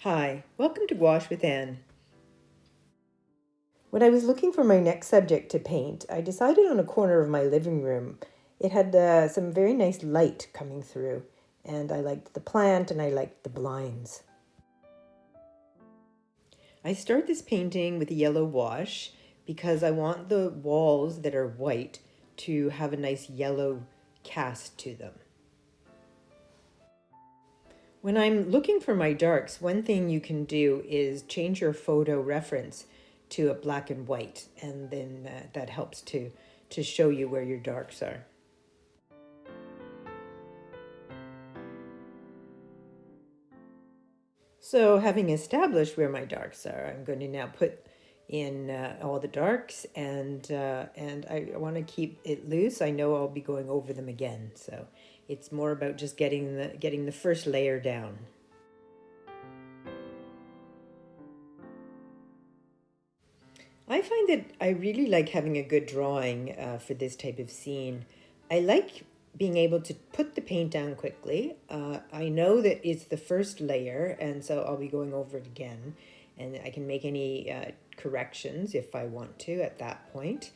Hi, welcome to Gouache with Anne. When I was looking for my next subject to paint, I decided on a corner of my living room. It had some very nice light coming through, and I liked the plant and I liked the blinds. I start this painting with a yellow wash because I want the walls that are white to have a nice yellow cast to them. When I'm looking for my darks, one thing you can do is change your photo reference to a black and white, and then that helps to show you where your darks are. So having established where my darks are, I'm going to now put in all the darks, and I want to keep it loose. I know I'll be going over them again, so it's more about just getting the first layer down. I find that I really like having a good drawing for this type of scene. I like being able to put the paint down quickly. I know that it's the first layer, and so I'll be going over it again, and I can make any corrections if I want to at that point.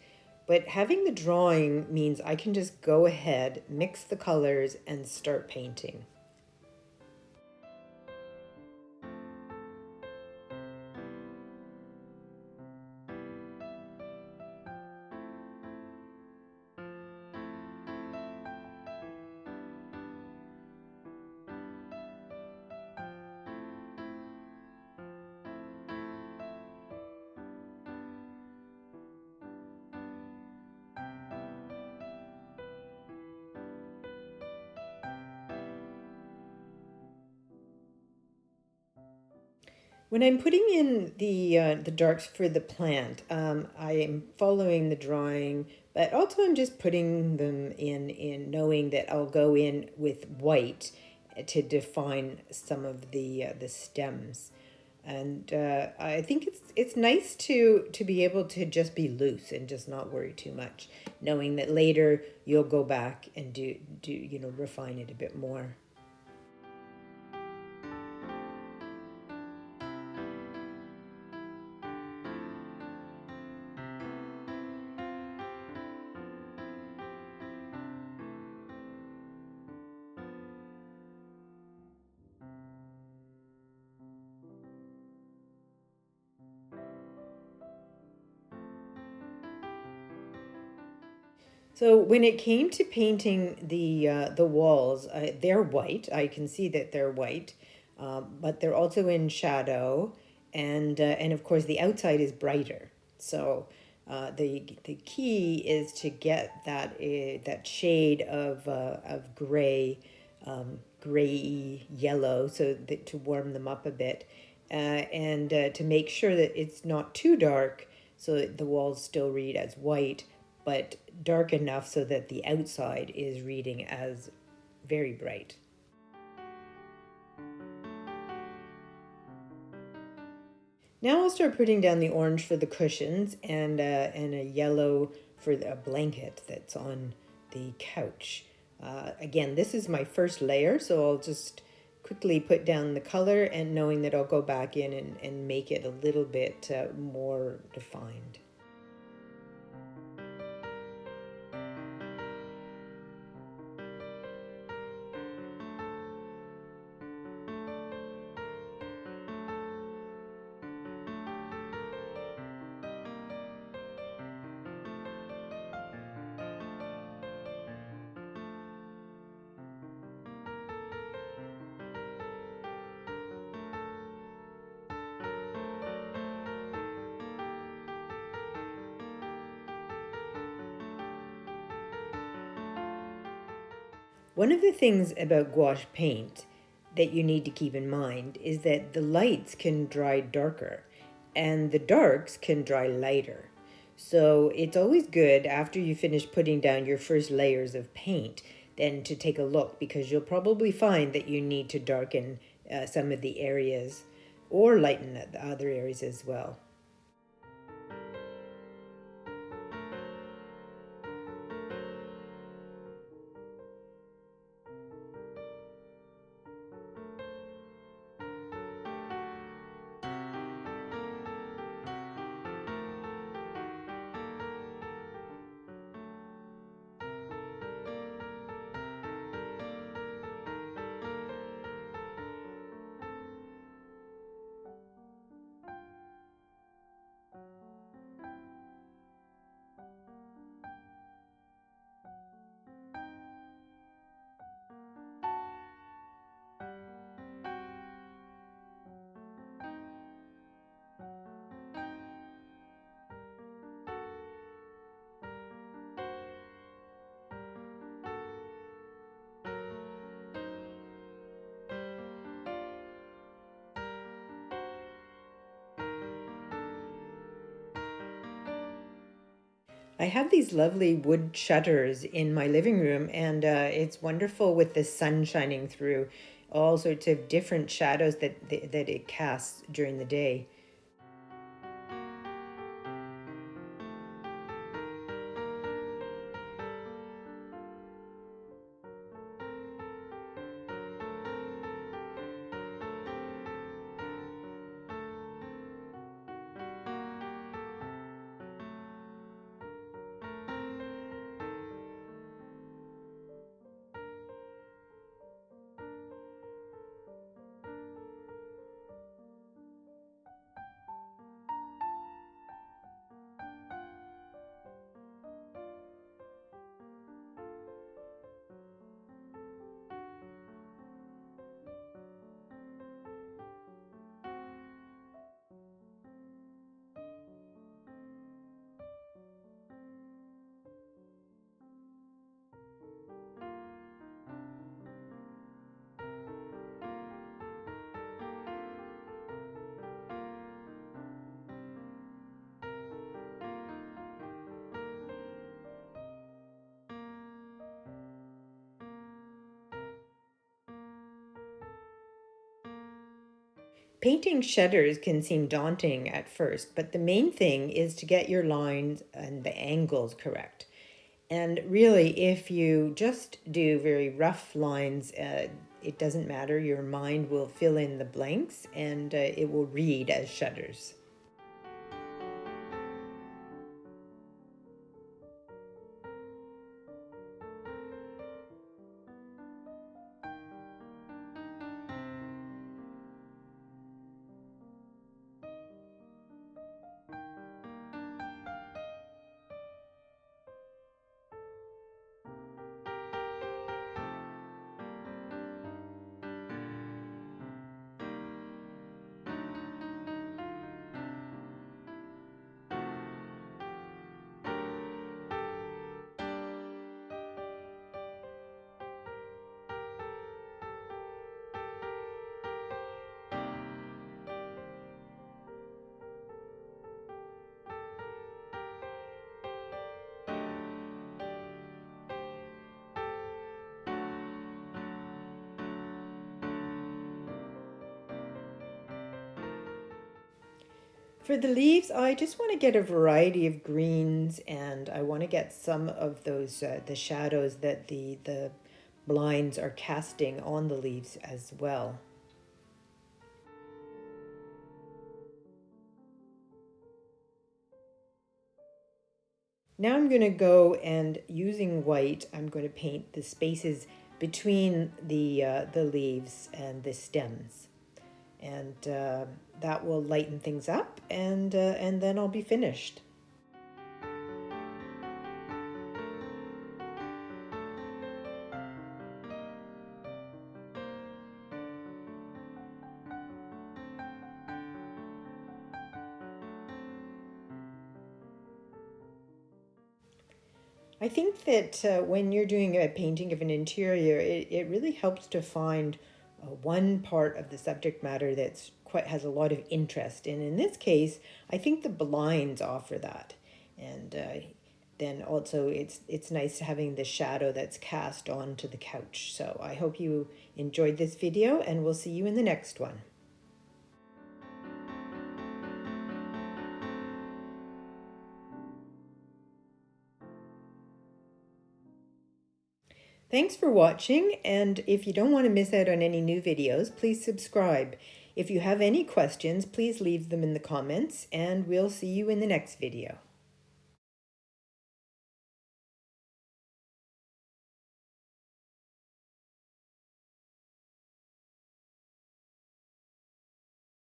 But having the drawing means I can just go ahead, mix the colors, and start painting. When I'm putting in the darks for the plant, I am following the drawing, but also I'm just putting them in knowing that I'll go in with white to define some of the stems. And I think it's nice to be able to just be loose and just not worry too much, knowing that later you'll go back and do refine it a bit more. So when it came to painting the walls, they're white. I can see that they're white, but they're also in shadow, and of course the outside is brighter. So the key is to get that shade of gray, gray yellow, so that to warm them up a bit, and to make sure that it's not too dark, so that the walls still read as white but dark enough so that the outside is reading as very bright. Now I'll start putting down the orange for the cushions and a yellow for a blanket that's on the couch. Again, this is my first layer, so I'll just quickly put down the color and knowing that I'll go back in and make it a little bit more defined. One of the things about gouache paint that you need to keep in mind is that the lights can dry darker and the darks can dry lighter. So it's always good after you finish putting down your first layers of paint then to take a look, because you'll probably find that you need to darken some of the areas or lighten the other areas as well. I have these lovely wood shutters in my living room, and it's wonderful with the sun shining through all sorts of different shadows that it casts during the day. Painting shutters can seem daunting at first, but the main thing is to get your lines and the angles correct. And really, if you just do very rough lines, it doesn't matter. Your mind will fill in the blanks and it will read as shutters. For the leaves, I just want to get a variety of greens, and I want to get some of those the shadows that the blinds are casting on the leaves as well. Now I'm going to go and using white, I'm going to paint the spaces between the leaves and the stems, and that will lighten things up, and then I'll be finished. I think that when you're doing a painting of an interior, it really helps to find one part of the subject matter that's quite has a lot of interest. And in this case, I think the blinds offer that. And then also it's nice having the shadow that's cast onto the couch. So I hope you enjoyed this video, and we'll see you in the next one. Thanks for watching, and if you don't want to miss out on any new videos, please subscribe. If you have any questions, please leave them in the comments, and we'll see you in the next video.